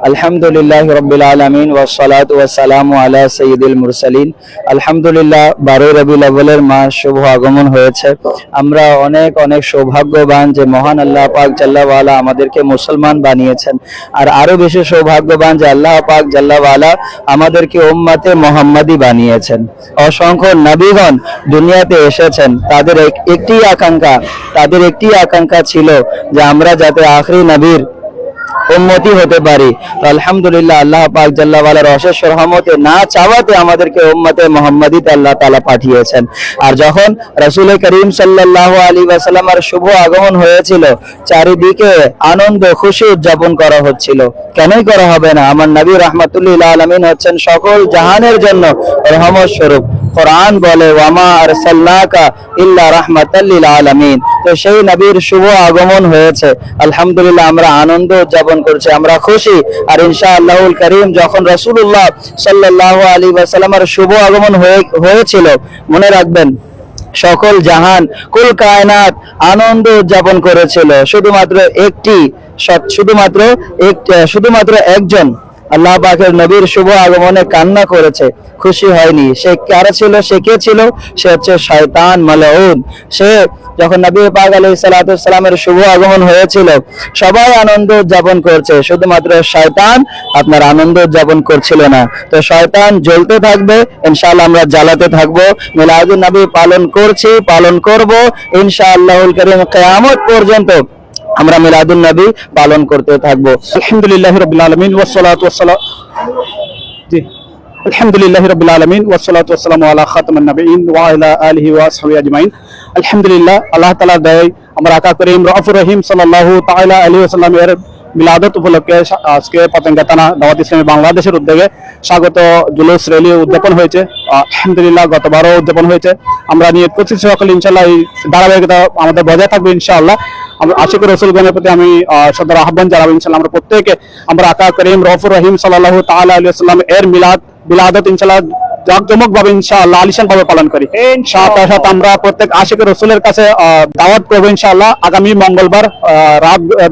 আলহামদুলিল্লাহ রাব্বিল আলামিন ওয়াসসালাতু ওয়াসসালামু আলা সাইয়্যিদিল মুরসালিন। আলহামদুলিল্লাহ 12 রবিউল আউয়ালের মাস শুভ আগমন হয়েছে। আমরা অনেক অনেক সৌভাগ্যবান যে মহান আল্লাহ পাক জাল্লা ওয়ালা আমাদেরকে মুসলমান বানিয়েছেন। আর আরো বেশি সৌভাগ্যবান যে আল্লাহ পাক জাল্লা ওয়ালা আমাদেরকে উম্মতে মুহাম্মাদি বানিয়েছেন। অসংখ্য নবীগণ দুনিয়াতে এসেছেন, তাদের একটি আকাঙ্ক্ষা ছিল যে আমরা যাতে আখরি নবীর উম্মতি হতে পারি। তো আলহামদুলিল্লাহ আল্লাহ পাক জাল্লা ওয়ালার অশেষ রহমতে না চাওয়াতে আমাদেরকে উম্মতে মুহাম্মাদিতে আল্লাহ তাআলা পাঠিয়েছেন। আর যখন রাসূল করিম সাল্লাল্লাহু আলাইহি ওয়াসাল্লামের শুভ আগমন হয়েছিল, চারিদিকে আনন্দ খুশি উদযাপন করা হচ্ছিল। কেনই করা হবে না? আমার নবী রাহমাতুল লিল আলামিন হচ্ছেন সকল জাহানের জন্য রহমত স্বরূপ। কোরআন বলে ওয়ামা আরসালনাকা ইল্লা রাহমাতাল লিল আলামিন। তো সেই নবীর শুভ আগমন হয়েছে, আলহামদুলিল্লাহ আমরা আনন্দ উদযাপন করছি, আমরা খুশি। আর ইনশাআল্লাহুল কারীম যখন রাসূলুল্লাহ সাল্লাল্লাহু আলাইহি ওয়াসাল্লামের শুভ আগমন হয়েছিল, মনে রাখবেন সকল জাহান কুল কায়নাত আনন্দ উদযাপন করেছিল। শুধুমাত্র একজন আল্লাহ পাকের নবীর শুভ আগমনে কান্না করেছে, খুশি হয়নি। সে কারা ছিল? সে কে ছিল? সে হচ্ছে শয়তান মালউন। সে যখন নবী পাক আলাইহিস সালাতু ওয়াস সালামের শুভ আগমন হয়েছিল, সবাই আনন্দ উদযাপন করছে, শুধুমাত্র শয়তান আপনার আনন্দ উদযাপন করছিল না। তো শয়তান জ্বলতে থাকবে, ইনশাআল্লাহ আমরা জ্বালাতে থাকবো। মিলাদুন নবী পালন করছি, পালন করব ইনশাআল্লাহুল কারীম। কিয়ামত পর্যন্ত আমরা মিলাদুন নবী পালন করতে থাকবো। আলহামদুলিল্লাহি রাব্বিল আলামিন ওয়াসসালাতু ওয়াসসালামু আলা খাতামিন নবিয়্যিন ওয়া আলা আলিহি ওয়া আসহাবিহি আজমাইন। আলহামদুলিল্লাহ আল্লাহ তাআলার দয়ায় আমরা আকা করিম রাউফুর রহিম সাল্লাল্লাহু তাআলা আলাইহি ওয়াসাল্লামের মিলাদত উপলক্ষে আজকে পতেঙ্গা থানা দাওয়াত ইসলামী বাংলাদেশের উদ্যোগে স্বাগত জুলুস র্যালি উদ্যাপন হয়েছে। আলহামদুলিল্লাহ গতবারও উদ্যাপন হয়েছে। আমরা নিয়ত করছি সকলে ইনশাআল্লাহ এই ধারাবাহিকতা আমাদের বজায় থাকবে ইনশাআল্লাহ। আমরা আশিক রাসূলগণের প্রতি আমি সদর আহ্বান জানাবো ইনশাআল্লাহ আমরা প্রত্যেকে আমরা আকা করিম রাউফুর রহিম সাল্লাল্লাহু তাআলা আলাইহি ওয়াসাল্লাম এর মিলাদত ইনশাআল্লাহ জাঁকজমক ভাবে ইনশাআল্লাহ আলিশান ভাবে পালন করি। সাথে সাথে আমরা প্রত্যেক আশিক রাসূলের কাছে দাওয়াত করবো ইনশাআল্লাহ আগামী মঙ্গলবার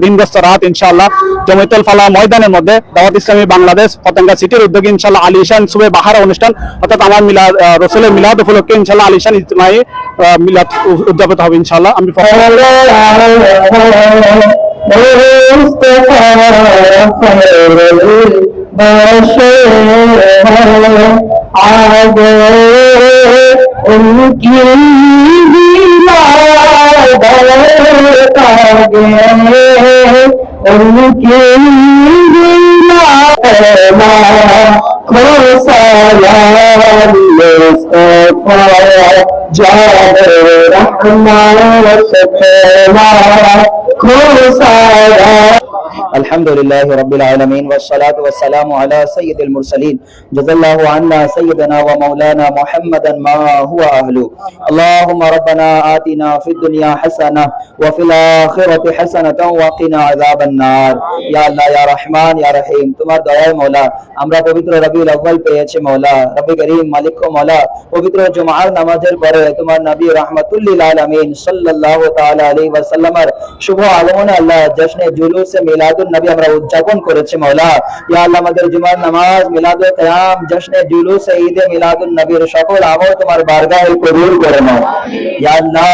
দিনগ্রস্ত রাত ইনশাআল্লাহ জমিয়তুল ফালাহ ময়দানের মধ্যে দাওয়াত ইসলামী বাংলাদেশ পতেঙ্গা সিটির উদ্যোগে ইনশাআল্লাহ আলিশান সুবে বাহার অনুষ্ঠান অর্থাৎ আমার মিলাদ রাসূলের মিলাদ উপলক্ষে ইনশাআল্লাহ আলিশান ইজতিমাই মিলাদ উদযাপিত হবে ইনশাআল্লাহ। আমি उनकी আলহামদুলিল্লাহ রাব্বিল আলামিন ওয়াসসালাতু ওয়াসসালামু আলা সাইয়্যিদিল মুরসালিন জাযাল্লাহু আন্না সাইয়্যিদানা ওয়া মাওলানা মুহাম্মাদান মা হুয়া আহলু। আল্লাহুম্মা রাব্বানা আতিনা ফিদ দুনিয়া হাসানাহ ওয়া ফিল আখিরাতি হাসানাতাও ওয়া কিনা আযাবান নার। ইয়া আল্লাহ ইয়া রহমান ইয়া রহিম, তোমার দয়ায় মওলা আমরা পবিত্র রবিউল আউয়াল পেয়েছি মওলা। রব্বি করিম মালিক ও মওলা, পবিত্র জুমার নামাজের পরে তোমার নবী রাহমাতুল লিল আলামিন সাল্লাল্লাহু তাআলা আলাইহি ওয়াসাল্লামের শুভ আগমনে আল্লাহ জশ্নে জুলুসে মিলাদুন নবী আমরা উদযাপন করেছি মওলা। ইয়া আল্লাহ আমাদের জুমার নামাজ, মিলাদুল কিয়াম, জশ্নে জুলুসে ঈদে মিলাদুন নবীর সকল আমল তোমার বারগাহে কবুল করে নাও। ইয়া আল্লাহ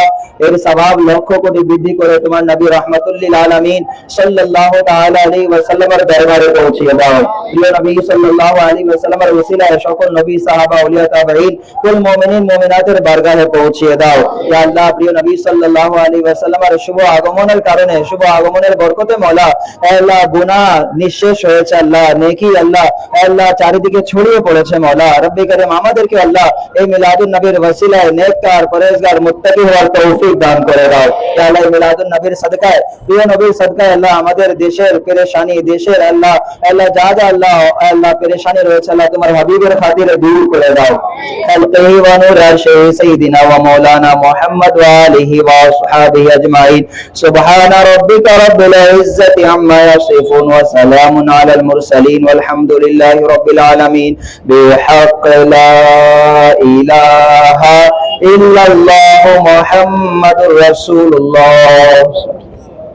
এর সওয়াব লক্ষ কোটি বৃদ্ধি করে তোমার নবী রাহমাতুল লিল আলামিন সাল্লাল্লাহু তাআলা আলাইহি ওয়াসাল্লামের দরবারে পৌঁছিয়ে দাও। প্রিয় নবী সাল্লাল্লাহু আলাইহি ওয়াসাল্লামের ওসিলায় সকল নবী সাহাবা আউলিয়া তাবেঈন কুল মুমিনিন মুমিনাতের বারগাহে পৌঁছিয়ে দাও। ইয়া আল্লাহ প্রিয় নবী সাল্লাল্লাহু আলাইহি ওয়াসাল্লামের শুভ আগমনের কারণে, শুভ আগমনের বরকতে মওলা আল্লাহ গুনাহ নিঃশেষ হয়েছে আল্লাহ, নেকি আল্লাহ আল্লাহ চারিদিকে ছড়িয়ে পড়েছে মওলা। রব্বি করিম আমাদেরকে আল্লাহ এই মিলাদুন নবীর ওসিলায় নেককার পরহেজগার মুত্তাকি হওয়ার তৌফিক দান করে দাও। ইয়া আল্লাহ মিলাদুন নবীর সাদকায়, প্রিয় নবীর সাদকায় আল্লাহ আমাদের দেশের পেরেশানি, দেশের আল্লাহ আল্লাহ যা যা আল্লাহ আল্লাহ পেরেশানি রয়েছে আল্লাহ তোমার হাবিবের খাতিরে দূর করে দাও। খালকি ওয়া নূর আরশে সাইয়্যিদিনা ওয়া মাওলানা মুহাম্মদ ওয়া আলিহি ওয়া আসহাবিহি আজমাইন। সুবহানা রাব্বিকা রাব্বিল ইজ্জাতি আম্মা ইয়াসিফুন ওয়া সালামুন আলাল মুরসালিন ওয়ালহামদুলিল্লাহি রাব্বিল আলামিন। বিহাক্কি লা ইলাহা ইল্লাল্লাহু মুহাম্মাদুর রাসূলুল্লাহ।